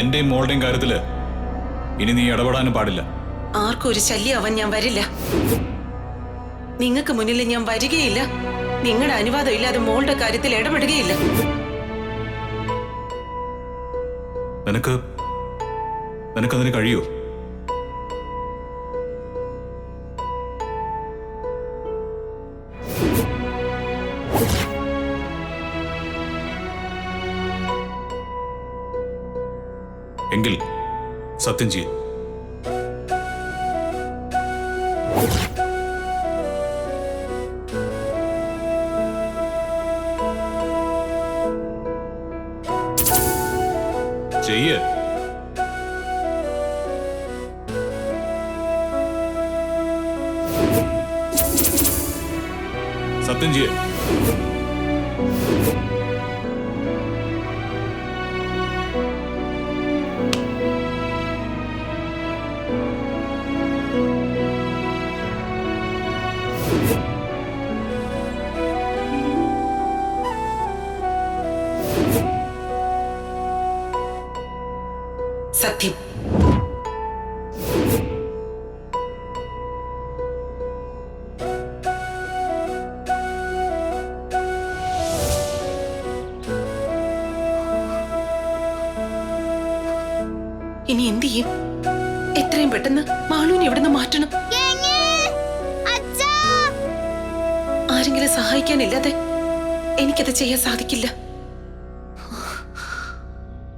എന്റെയും മോളുടെയും കാര്യത്തില് ഇനി നീ ഇടപെടാനും പാടില്ല. ആർക്കും ഒരു ശല്യമാവാൻ ഞാൻ വരില്ല. നിങ്ങൾക്ക് മുന്നിൽ ഞാൻ വരികയില്ല. നിങ്ങളുടെ അനുവാദം ഇല്ലാതെ മോളുടെ കാര്യത്തിൽ ഇടപെടുകയില്ല. നിനക്കതിന് കഴിയോ? എങ്കിൽ സത്യം ചെയ്യും. ചെയ്യ്. സത്യം ചെയ്യ്. സത്യം. ഇനി എന്ത് ചെയ്യും? എത്രയും പെട്ടെന്ന് മാളുവിനെ ഇവിടുന്ന് മാറ്റണം. ആരെങ്കിലും സഹായിക്കാനില്ലാതെ എനിക്കത് ചെയ്യാൻ സാധിക്കില്ല.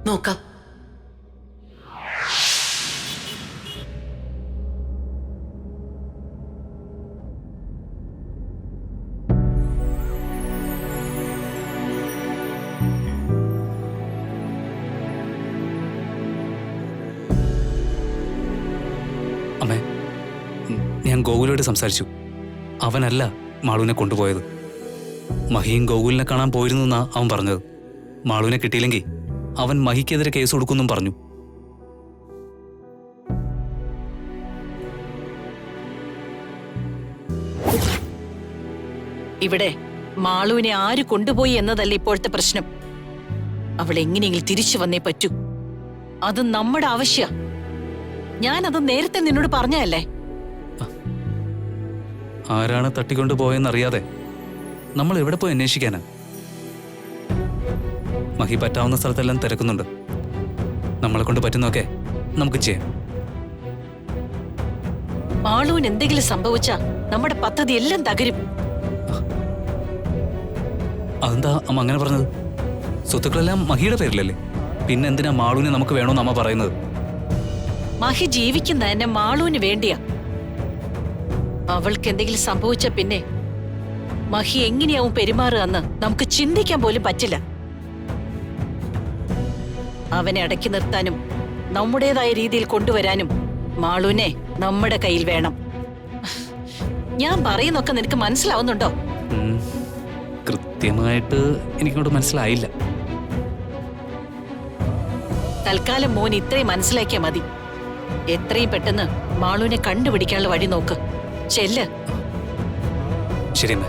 നോക്കാം. അമ്മേ, ഞാൻ ഗോകുലോട് സംസാരിച്ചു. അവനല്ല മാളുവിനെ കൊണ്ടുപോയത്. മഹിയും ഗോകുലിനെ കാണാൻ പോയിരുന്നു എന്നാ അവൻ പറഞ്ഞത്. മാളുവിനെ കിട്ടിയില്ലെങ്കിൽ അവൻ മഹിക്കെതിരെ കേസ് കൊടുക്കുമെന്നും പറഞ്ഞു. ഇവിടെ മാളുവിനെ ആര് കൊണ്ടുപോയി എന്നതല്ല ഇപ്പോഴത്തെ പ്രശ്നം. അവൾ എങ്ങനെയെങ്കിലും തിരിച്ചു വന്നേ പറ്റൂ. അത് നമ്മുടെ ആവശ്യ. ഞാനത് നേരത്തെ നിന്നോട് പറഞ്ഞല്ലേ. ആരാണ് തട്ടിക്കൊണ്ടുപോയെന്നറിയാതെ നമ്മൾ എവിടെ പോയി അന്വേഷിക്കാനാ? മഹി പറ്റാവുന്ന സ്ഥലത്തെല്ലാം തിരക്കുന്നുണ്ട്. നമ്മളെ കൊണ്ട് പറ്റുന്നൊക്കെ നമുക്ക് ചെയ്യാം. മാളുവിന് എന്തെങ്കിലും സംഭവിച്ചാ നമ്മുടെ പദ്ധതി എല്ലാം തകരും. അതെന്താ അമ്മ അങ്ങനെ പറഞ്ഞത്? സ്വത്തുക്കളെല്ലാം മഹിയുടെ പേരിലല്ലേ? പിന്നെന്തിനാ മാളുവിനെ നമുക്ക് വേണോന്ന് അമ്മ പറയുന്നത്? മഹി ജീവിക്കുന്ന എന്നെ മാളുവിന് വേണ്ടിയാ. അവൾക്ക് എന്തെങ്കിലും സംഭവിച്ച പിന്നെ മഹി എങ്ങനെയാവും പെരുമാറുക എന്ന് നമുക്ക് ചിന്തിക്കാൻ പോലും പറ്റില്ല. അവനെ അടക്കി നിർത്താനും നമ്മുടേതായ രീതിയിൽ കൊണ്ടുവരാനും മാളുവിനെ നമ്മുടെ കയ്യിൽ വേണം. ഞാൻ പറയുന്നൊക്കെ നിനക്ക് മനസ്സിലാവുന്നുണ്ടോ? കൃത്യമായിട്ട് എനിക്കോട്ട് മനസ്സിലായില്ല. തൽക്കാലം മോൻ ഇത്രയും മനസ്സിലാക്കിയാൽ മതി. എത്രയും പെട്ടെന്ന് മാളുവിനെ കണ്ടുപിടിക്കാനുള്ള വഴി നോക്ക്. ചെല്ല്. ശരി അമ്മ.